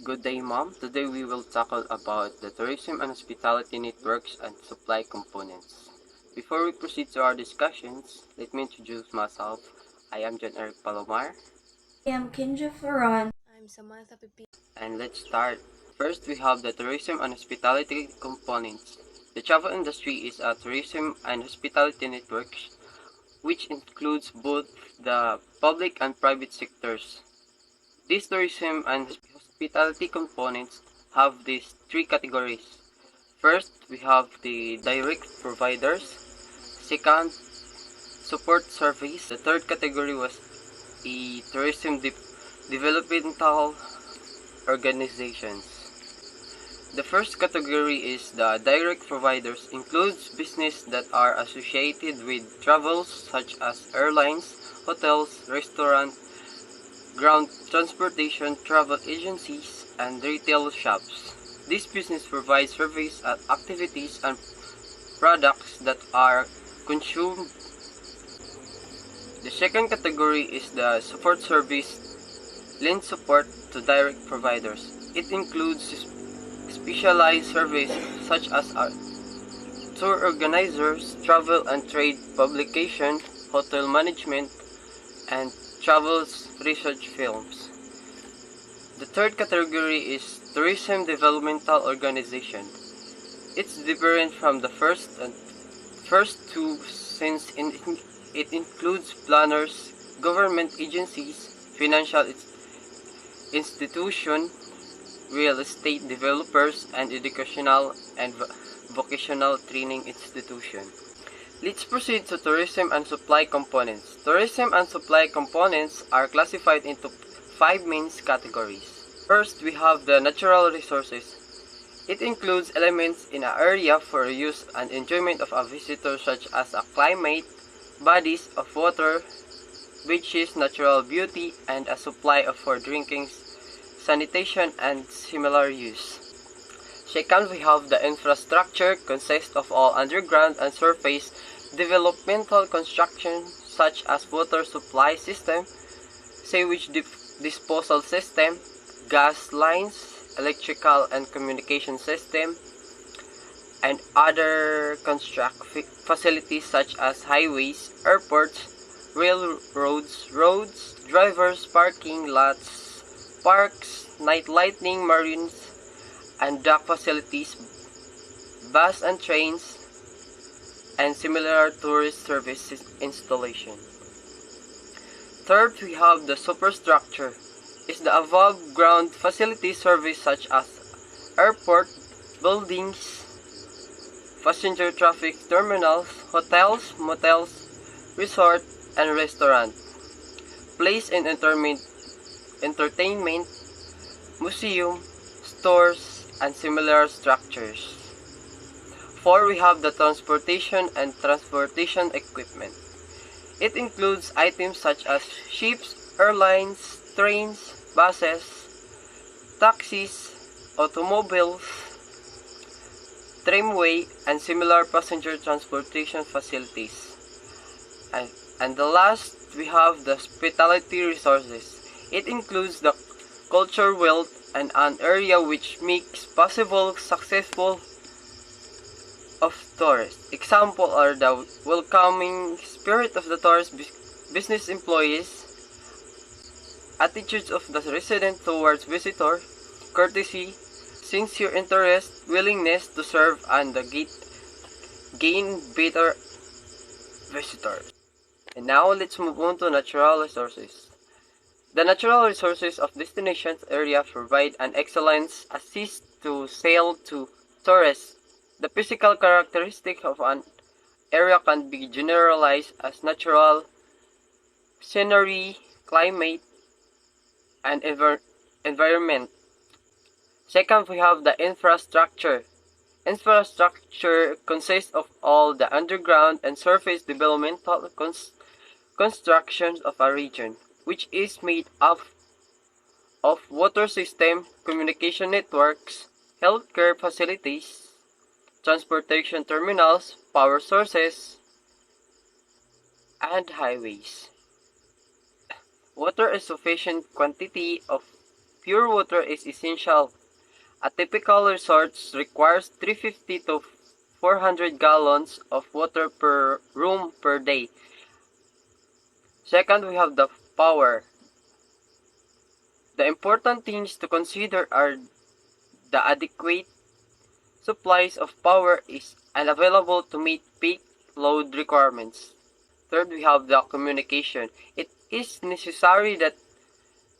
Good day, Mom. Today we will tackle about the tourism and hospitality networks and supply components. Before we proceed to our discussions, let me introduce myself. I am John Eric Palomar, I am Kinja Ferron. I'm Samantha Pipi. and let's start. First, we have the tourism and hospitality components. The travel industry is a tourism and hospitality network which includes both the public and private sectors. These tourism and hospitality components have these three categories. First, we have the direct providers. Second, support service. The third category was the tourism developmental organizations. The first category is the direct providers, includes business that are associated with travels such as airlines, hotels, restaurants, ground transportation, travel agencies, and retail shops. This business provides service activities and products that are consumed. The second category is the support service, lend support to direct providers. It includes specialized services such as tour organizers, travel and trade publication, hotel management, and travel research films. The third category is tourism developmental organization. It's different from the first two since it includes planners, government agencies, financial institutions, real estate developers, and educational and vocational training institutions. Let's proceed to tourism and supply components. Tourism and supply components are classified into five main categories. First, we have the natural resources. It includes elements in an area for use and enjoyment of a visitor such as a climate, bodies of water, beaches, natural beauty, and a supply of for drinking, sanitation, and similar use. Second, we have the infrastructure consists of all underground and surface developmental construction such as water supply system, sewage disposal system, gas lines, electrical and communication system, and other facilities such as highways, airports, railroads, roads, drivers, parking lots, parks, night lighting, marines, and dock facilities, bus and trains, and similar tourist service installation. Third, we have the superstructure. Is the above ground facility service such as airport, buildings, passenger traffic terminals, hotels, motels, resort, and restaurant. Place and entertainment, museum, stores, and similar structures. 4. We have the transportation and transportation equipment. It includes items such as ships, airlines, trains, buses, taxis, automobiles, tramway, and similar passenger transportation facilities. And the last, we have the hospitality resources. It includes the culture wealth and an area which makes possible successful of tourists. Example are the welcoming spirit of the tourist business employees, attitudes of the resident towards visitor, courtesy, sincere interest, willingness to serve, and the gain better visitors. And now let's move on to natural resources. The natural resources of destinations area provide an excellent assist to sale to tourists. The physical characteristic of an area can be generalized as natural scenery, climate, and environment. Second, we have the infrastructure. Infrastructure consists of all the underground and surface developmental constructions of a region, which is made up of water system, communication networks, healthcare facilities, transportation terminals, power sources, and highways. Water is sufficient quantity of pure water is essential. A typical resort requires 350 to 400 gallons of water per room per day. Second, we have the power. The important things to consider are the adequate supplies of power is unavailable to meet peak load requirements. Third, we have the communication. It is necessary that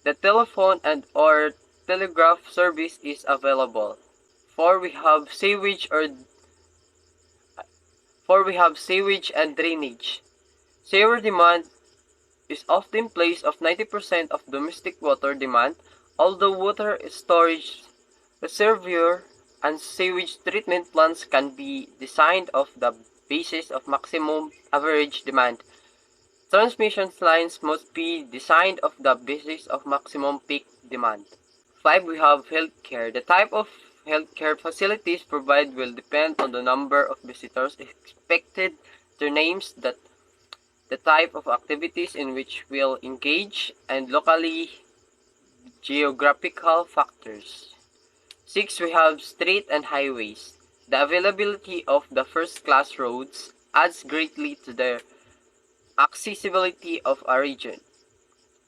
the telephone and or telegraph service is available. Four, we have sewage and drainage. Sewer demand is often place of 90% of domestic water demand, although water storage reservoir and sewage treatment plants can be designed of the basis of maximum average demand. Transmission lines must be designed of the basis of maximum peak demand. 5. We have healthcare. The type of healthcare facilities provided will depend on the number of visitors expected, their names, the type of activities in which will engage, and locally geographical factors. 6. We have street and highways. The availability of the first-class roads adds greatly to the accessibility of a region.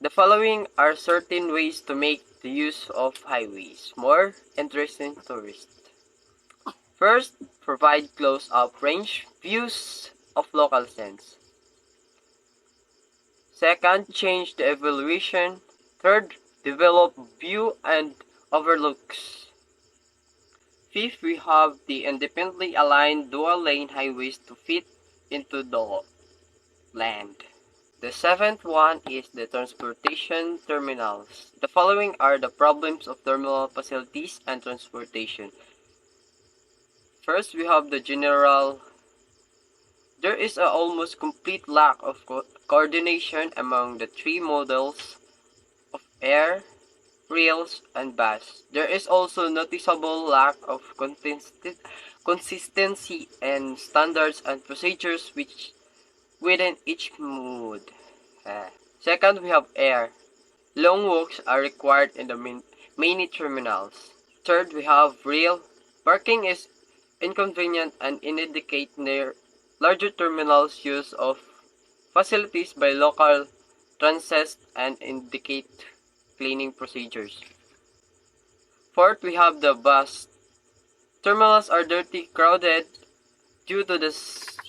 The following are certain ways to make the use of highways more interesting to tourists. First, provide close-up range views of local scenes. Second, change the evaluation. Third, develop view and overlooks. Fifth, we have the independently aligned dual-lane highways to fit into the land. The seventh one is the transportation terminals. The following are the problems of terminal facilities and transportation. First, we have the general. There is an almost complete lack of coordination among the three models of air, rails, and bus. There is also noticeable lack of consistency and standards and procedures within each mode. Second, we have air. Long walks are required in the many terminals. Third, we have rail. Parking is inconvenient and indicate near larger terminals use of facilities by local transit and indicate cleaning procedures. Fourth, we have the bus. Terminals are dirty, crowded due to the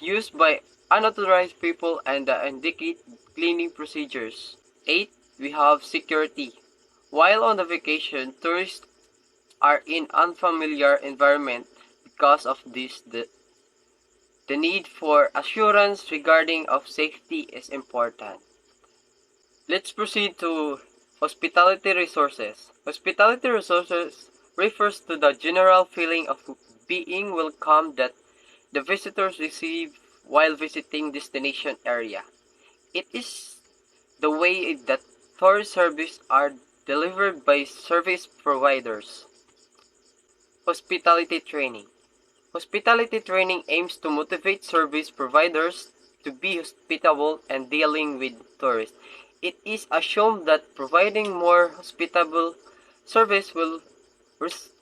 use by unauthorized people and the indicate cleaning procedures. 8. We have security. While on the vacation, tourists are in unfamiliar environment. Because of this, the need for assurance regarding of safety is important. Let's proceed to hospitality resources. Hospitality resources refers to the general feeling of being welcome that the visitors receive while visiting destination area. It is the way that tourist services are delivered by service providers. Hospitality training. Hospitality training aims to motivate service providers to be hospitable and dealing with tourists. It is assumed that providing more hospitable service will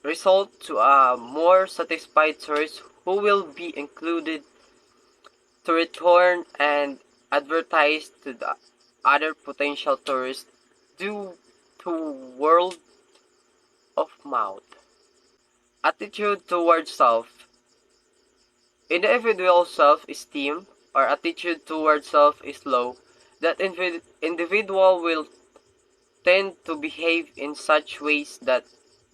result to a more satisfied tourist who will be included to return and advertise to the other potential tourists due to word of mouth. Attitude towards self. Individual self-esteem or attitude towards self is low. That individual will tend to behave in such ways that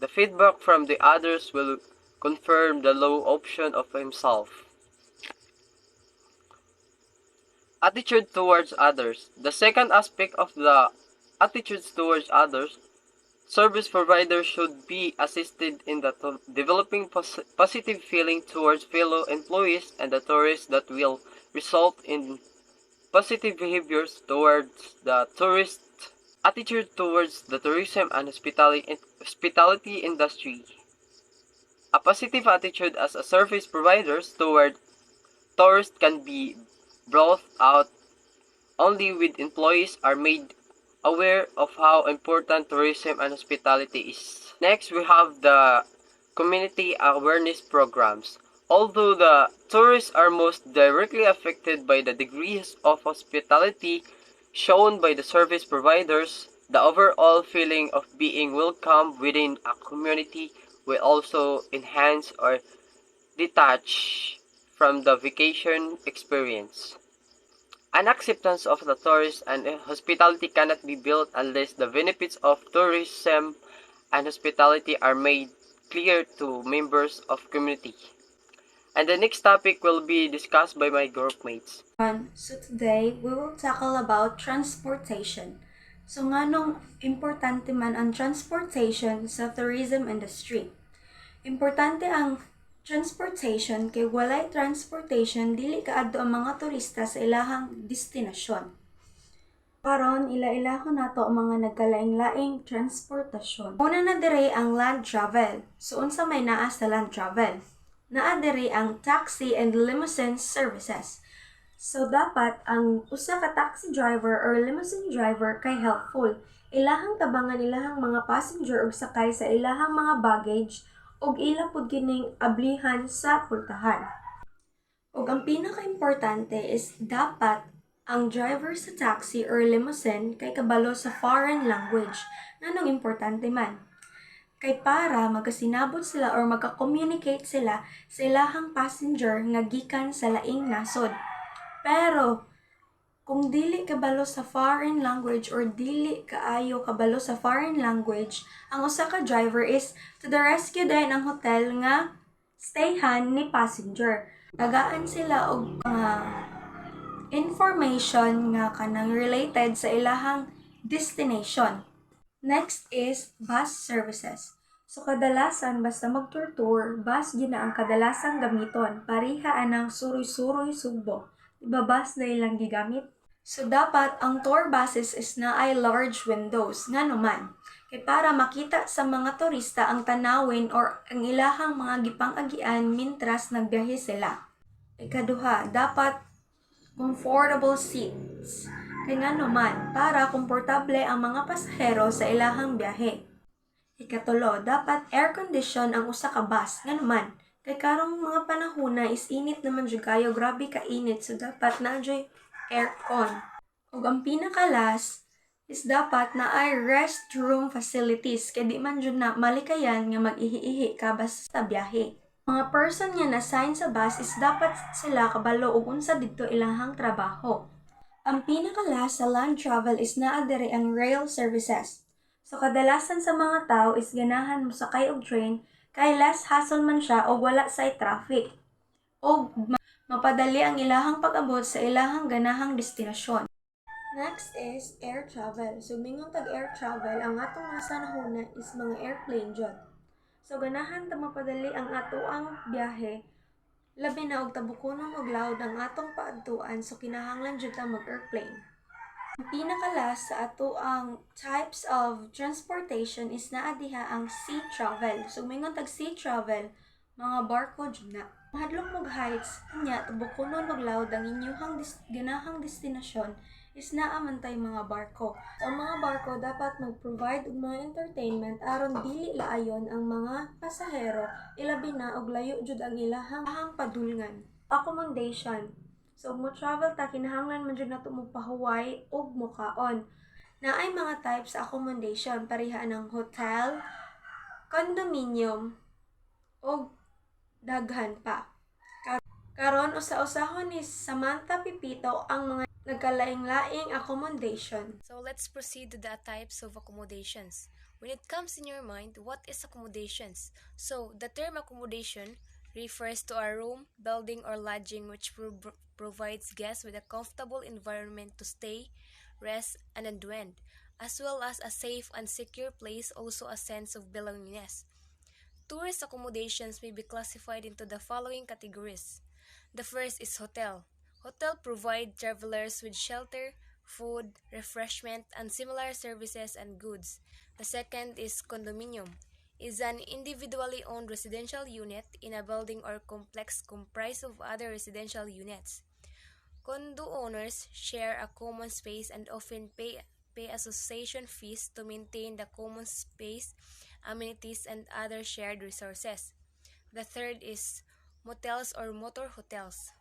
the feedback from the others will confirm the low option of himself. Attitude towards others. The second aspect of the attitudes towards others, service providers should be assisted in developing positive feeling towards fellow employees and the tourists that will result in positive behaviors towards the tourist. Attitude towards the tourism and hospitality industry. A positive attitude as a service provider toward tourists can be brought out only with employees are made aware of how important tourism and hospitality is. Next, we have the community awareness programs. Although the tourists are most directly affected by the degrees of hospitality shown by the service providers, the overall feeling of being welcome within a community will also enhance or detach from the vacation experience. An acceptance of the tourist and hospitality cannot be built unless the benefits of tourism and hospitality are made clear to members of community. And the next topic will be discussed by my group mates. So today, we will tackle about transportation. So nganong importante man ang transportation sa tourism industry? Importante ang transportation kay walay transportation dili kaadto ang mga turista sa ilahang destinasyon. Karon ila-ilahon nato ang mga nagkalaing-laing transportasyon. Una na dire ang land travel. So unsa may naa sa land travel? Naa dire ang taxi and limousine services. So dapat ang usa ka taxi driver or limousine driver kay helpful. Ilahang tabangan ilahang mga passenger ug sakay sa ilahang mga baggage ug ila pud kining ablihan sa pultahan. Ug ang pinaka-importante is dapat ang driver sa taxi or limousine kay kabalo sa foreign language. Nganong importante man? Kay para magkasinabot sila or magka-communicate sila sa ilahang passenger nga gikan sa laing nasod. Pero kung dili kabalo sa foreign language or dili kaayo kabalo sa foreign language, ang usa ka driver is to the rescue din ang hotel nga stayhan ni passenger. Tagaan sila og information nga kanang related sa ilahang destination. Next is bus services. So kadalasan basta mag-tour, bus gyud na ang kadalasang gamiton. Pareha anang suroy-suroy Sugbo. Diba bus na ilang gigamit? So dapat ang tour buses is na ay large windows. Nga naman, kay para makita sa mga turista ang tanawin or ang ilahang mga gipang-agian mintras nagbiyahe sila. Ikaduha, dapat comfortable seats. Kaya nga naman, para komportable ang mga pasahero sa ilahang biyahe. Ikatulo, dapat air condition ang usa ka bus. Nga naman, kay karong mga panahon na is init naman jud kayo, grabe ka init, so dapat na jud aircon. Ug ang pinakalas is dapat na ay restroom facilities kay di man jud na malikayan nga mag-ihi-ihi ka basta biyahe. Mga person nga na-assign sa bus is dapat sila kabalo og unsa didto ilahang trabaho. Ang pinakalas sa land travel is naa diri ang rail services. So kadalasan sa mga tao is ganahan mo sakay og train kay less hassle man siya o wala say traffic. O mapadali ang ilahang pag-abot sa ilahang ganahang destinasyon. Next is air travel. So mingon tag air travel, ang atong nasa nahuna is mga airplane jud. So ganahan ta mapadali ang atoang biyahe, labi na og tabukonon og loud ang atong paadtuan, so kinahanglan jud ta mag-airplane. Ang pinakalas sa ato ang types of transportation is naa diha ang sea travel. So mingon tag sea travel, mga barko jud na. Mahadlok mog heights, nya tabukonon og loud ang inyong ganahang destinasyon is naa man tay mga barko. So ang mga barko dapat mag-provide og mga entertainment aron dili laayon ang mga pasahero, ilabi na og layo jud ang ilahang padulngan. Accommodation. So, mo travel ta, kinahanglan man jud nato mo pahuway ug mukaon. Naay mga types sa accommodation, pareha ng hotel, condominium, ug daghan pa. Karon usa-usahon ni Samantha Pipito ang mga nagkalaing-laing accommodation. So let's proceed to the types of accommodations. When it comes in your mind, what is accommodations? So the term accommodation refers to a room, building, or lodging which provides guests with a comfortable environment to stay, rest, and unwind, as well as a safe and secure place, also a sense of belongingness. Tourist accommodations may be classified into the following categories. The first is hotel. Hotel provide travelers with shelter, food, refreshment, and similar services and goods. The second is condominium. Is an individually owned residential unit in a building or complex comprised of other residential units. Condo owners share a common space and often pay pay association fees to maintain the common space, amenities, and other shared resources. The third is motels or motor hotels,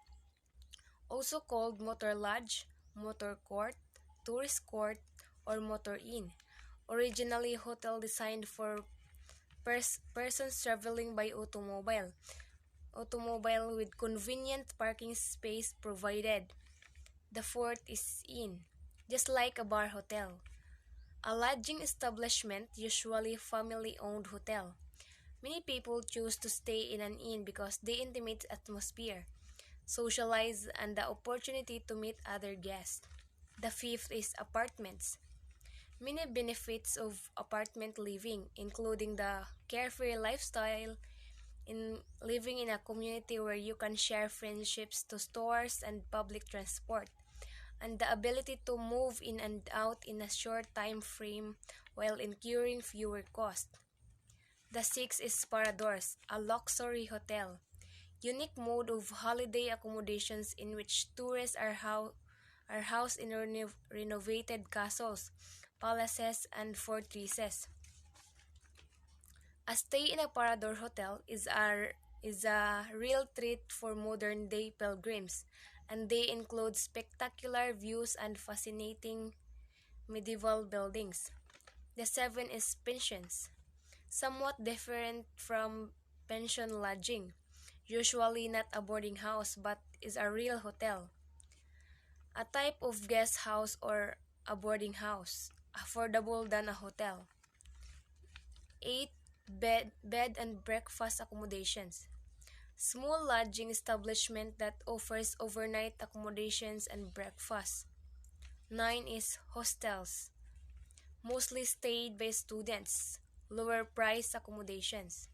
also called motor lodge, motor court, tourist court, or motor inn. Originally hotel designed for persons traveling by automobile with convenient parking space provided. The fourth is inn, just like a bar hotel. A lodging establishment, usually family-owned hotel. Many people choose to stay in an inn because they intimate atmosphere, socialize, and the opportunity to meet other guests. The fifth is apartments. Many benefits of apartment living, including the carefree lifestyle, in living in a community where you can share friendships to stores and public transport, and the ability to move in and out in a short time frame while incurring fewer costs. The sixth is Paradors, a luxury hotel, unique mode of holiday accommodations in which tourists are housed in renovated castles, palaces, and fortresses. A stay in a Parador hotel is a real treat for modern day pilgrims, and they include spectacular views and fascinating medieval buildings. The seven is pensions, somewhat different from pension lodging, usually not a boarding house but is a real hotel, a type of guest house or a boarding house, affordable than a hotel. 8. Bed and breakfast accommodations. Small lodging establishment that offers overnight accommodations and breakfast. 9 is hostels, mostly stayed by students, lower price accommodations.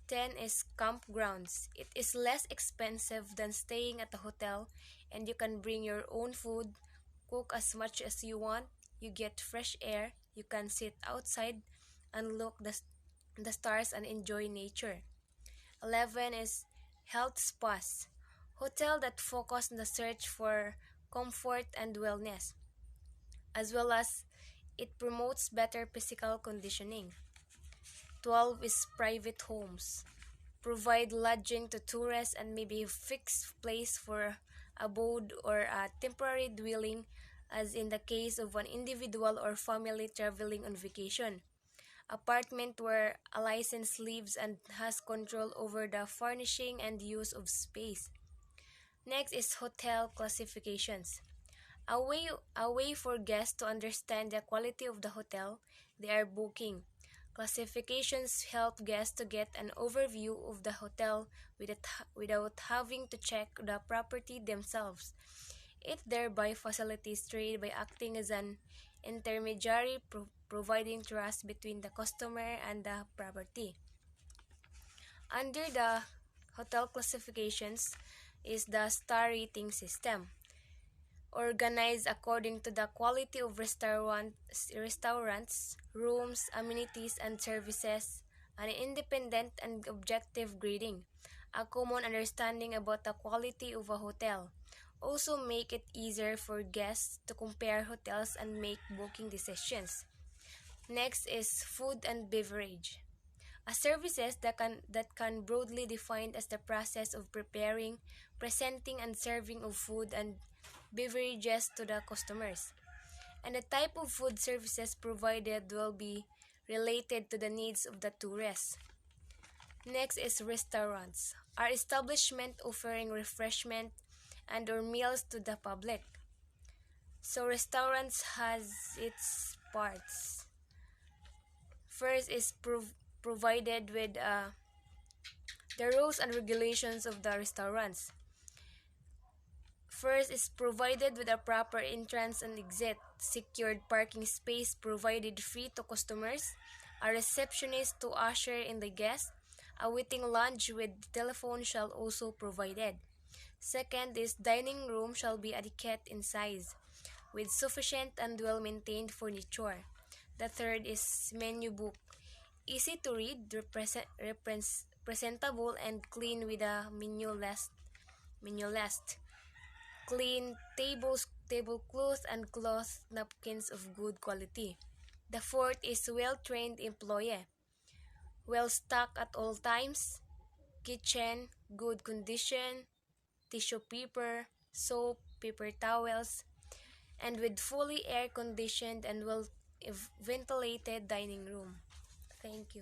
10 is campgrounds. It is less expensive than staying at a hotel and you can bring your own food, cook as much as you want, you get fresh air, you can sit outside and look the stars and enjoy nature. 11 is health spas. Hotel that focus on the search for comfort and wellness, as well as it promotes better physical conditioning. 12 is private homes. Provide lodging to tourists and maybe a fixed place for abode or a temporary dwelling, as in the case of an individual or family traveling on vacation. Apartment where a licensed lives and has control over the furnishing and use of space. Next is hotel classifications. A way for guests to understand the quality of the hotel they are booking. Classifications help guests to get an overview of the hotel without having to check the property themselves. It thereby facilitates trade by acting as an intermediary, providing trust between the customer and the property. Under the hotel classifications is the star rating system, organized according to the quality of restaurants, rooms, amenities, and services, an independent and objective grading, a common understanding about the quality of a hotel. Also make it easier for guests to compare hotels and make booking decisions. Next is food and beverage. A services that can broadly defined as the process of preparing, presenting, and serving of food and beverages to the customers. And the type of food services provided will be related to the needs of the tourists. Next is restaurants. Are establishment offering refreshment and or meals to the public. So restaurants has its parts. First is provided with the rules and regulations of the restaurants. First is provided with a proper entrance and exit, secured parking space provided free to customers, a receptionist to usher in the guests, a waiting lounge with telephone shall also provided. Second is dining room shall be adequate in size, with sufficient and well-maintained furniture. The third is menu book, easy to read, presentable and clean with a menu list. Clean tablecloth and cloth napkins of good quality. The fourth is well-trained employee, well-stocked at all times, kitchen, good condition, tissue paper, soap, paper towels, and with fully air-conditioned and well ventilated dining room. Thank you.